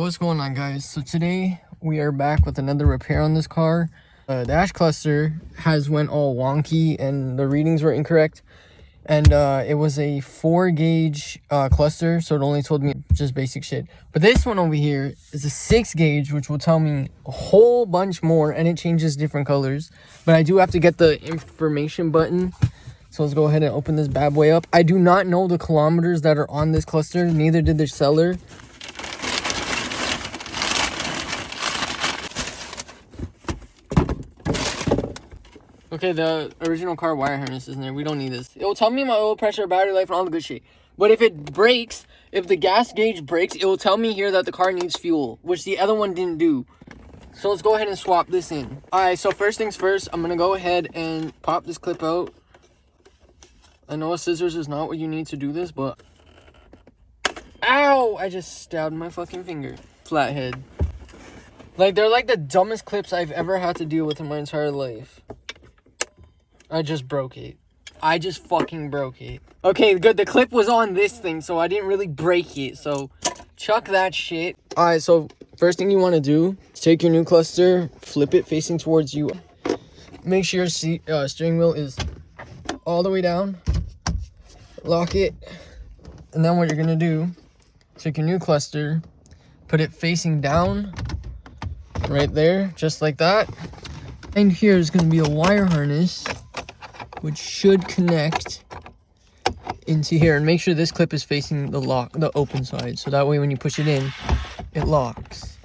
what's going on, guys? So today we are back with another repair on this car. The dash cluster has went all wonky and the readings were incorrect, and it was a 4-gauge cluster, so it only told me just basic shit. But this one over here is a 6-gauge, which will tell me a whole bunch more, and it changes different colors. But I do have to get the information button, so let's go ahead and open this bad boy up. I do not know the kilometers that are on this cluster, neither did the seller. Okay, the original car wire harness is in there. We don't need this. It will tell me my oil pressure, battery life, and all the good shit. But if it breaks, if the gas gauge breaks, it will tell me here that the car needs fuel, which the other one didn't do. So let's go ahead and swap this in. Alright, so first things first, I'm going to go ahead and pop this clip out. I know a scissors is not what you need to do this, but... Ow! I just stabbed my fucking finger. Flathead. Like, they're like the dumbest clips I've ever had to deal with in my entire life. I just broke it. I just fucking broke it. Okay, good. The clip was on this thing, so I didn't really break it. So, chuck that shit. Alright, so first thing you want to do is take your new cluster, flip it facing towards you. Make sure your steering wheel is all the way down. Lock it. And then what you're going to do, take your new cluster, put it facing down. Right there, just like that. And here is going to be a wire harness, which should connect into here, and make sure this clip is facing the open side, so that way when you push it in, it locks.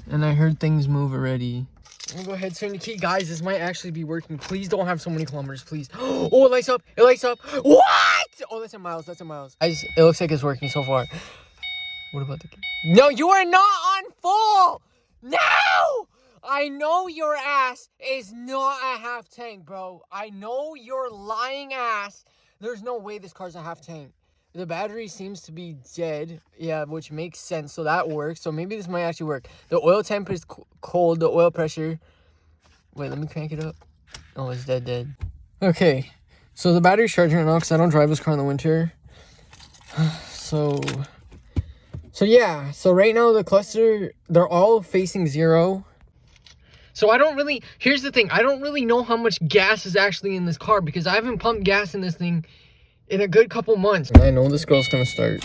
And I heard things move already. I'm gonna go ahead and turn the key. Guys, this might actually be working. Please don't have so many kilometers, please. Oh, it lights up, it lights up. What? Oh, that's in miles, that's in miles. It looks like it's working so far. What about the key? No, you are not on full. No! I know your ass is not a half tank, bro. I know your lying ass. There's no way this car's a half tank. The battery seems to be dead. Yeah, which makes sense. So that works. So maybe this might actually work. The oil temp is cold. The oil pressure. Wait, let me crank it up. Oh, it's dead. Okay. So the battery's charging right now because I don't drive this car in the winter. So yeah. So right now the cluster, they're all facing 0. So here's the thing, I don't really know how much gas is actually in this car because I haven't pumped gas in this thing in a good couple months. I know this girl's gonna start.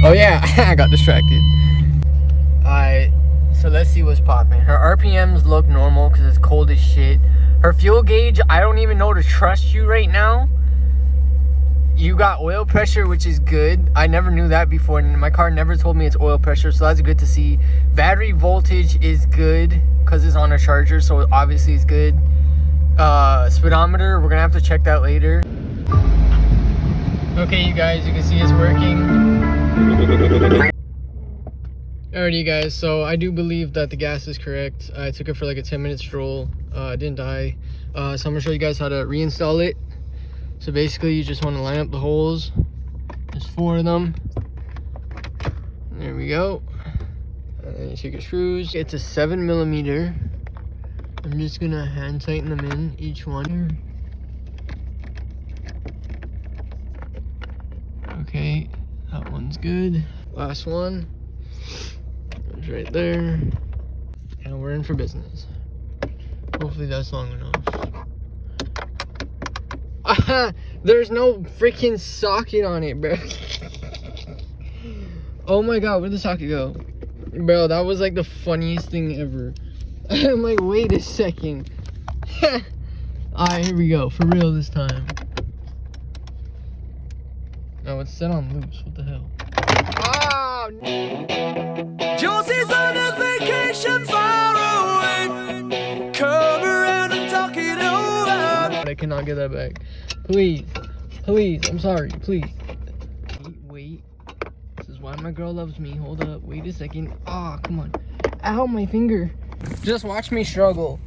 Oh yeah, I got distracted. Alright, so let's see what's popping. Her RPMs look normal because it's cold as shit. Her fuel gauge, I don't even know to trust you right now. You got oil pressure, which is good. I never knew that before, and my car never told me it's oil pressure, so that's good to see. Battery voltage is good because it's on a charger, so obviously it's good. Speedometer, we're gonna have to check that later. Okay, you guys, you can see it's working. Alrighty, you guys, so I do believe that the gas is correct. I took it for like a 10-minute stroll. It didn't die. So I'm gonna show you guys how to reinstall it. So basically, you just want to line up the holes. There's 4 of them. There we go. And then you take your screws. It's a 7mm. I'm just gonna hand tighten them in, each one. Okay, that one's good. Last one. It's right there. And we're in for business. Hopefully that's long enough. There's no freaking socket on it, bro. Oh my god, where'd the socket go? Bro, that was like the funniest thing ever. I'm like, wait a second. Alright, here we go. For real this time. No, it's set on loose. What the hell? Oh, no. Josie's on a vacation far away. Come around and talk it over. I cannot get that back. Please, I'm sorry, please. Wait. This is why my girl loves me. Hold up, wait a second. Ah, come on. Ow, my finger. Just watch me struggle.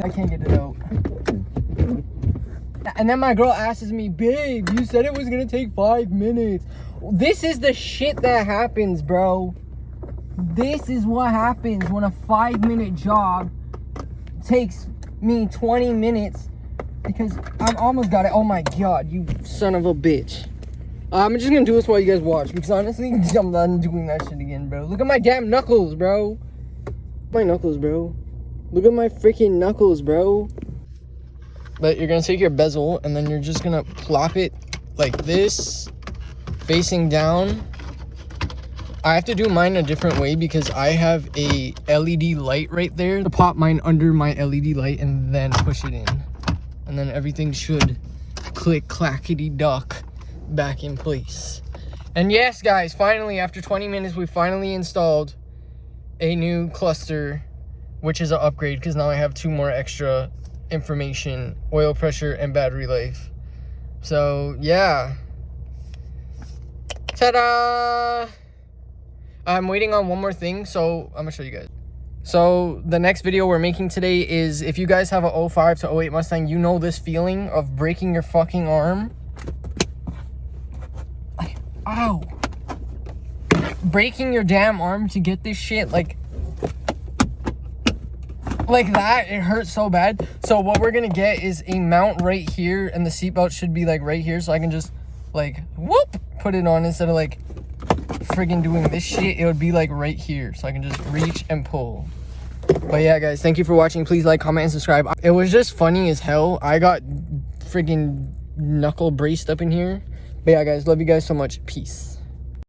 I can't get it out. And then my girl asks me, babe, you said it was gonna take 5 minutes. This is the shit that happens, bro. This is what happens when a 5-minute job takes me 20 minutes because I've almost got it. Oh my god, you son of a bitch. I'm just gonna do this while you guys watch, because honestly, I'm not doing that shit again, bro. Look at my damn knuckles, bro. My knuckles, bro. Look at my freaking knuckles, bro. But you're gonna take your bezel, and then you're just gonna plop it like this, facing down. I have to do mine a different way because I have a LED light right there. To pop mine under my LED light and then push it in. And then everything should click clackety duck back in place. And yes, guys, finally, after 20 minutes, we finally installed a new cluster, which is an upgrade because now I have 2 more extra information, oil pressure and battery life. So yeah, ta-da! I'm waiting on one more thing, so I'm gonna show you guys. So the next video we're making today is, if you guys have a 05 to 08 Mustang, you know this feeling of breaking your fucking arm. Ow. Breaking your damn arm to get this shit like that. It hurts so bad. So what we're gonna get is a mount right here, and the seatbelt should be like right here, so I can just like whoop put it on instead of like friggin' doing this shit. It would be like right here, so I can just reach and pull. But yeah, guys, thank you for watching. Please like, comment, and subscribe. It was just funny as hell. I got friggin' knuckle braced up in here. But yeah, guys, love you guys so much. Peace.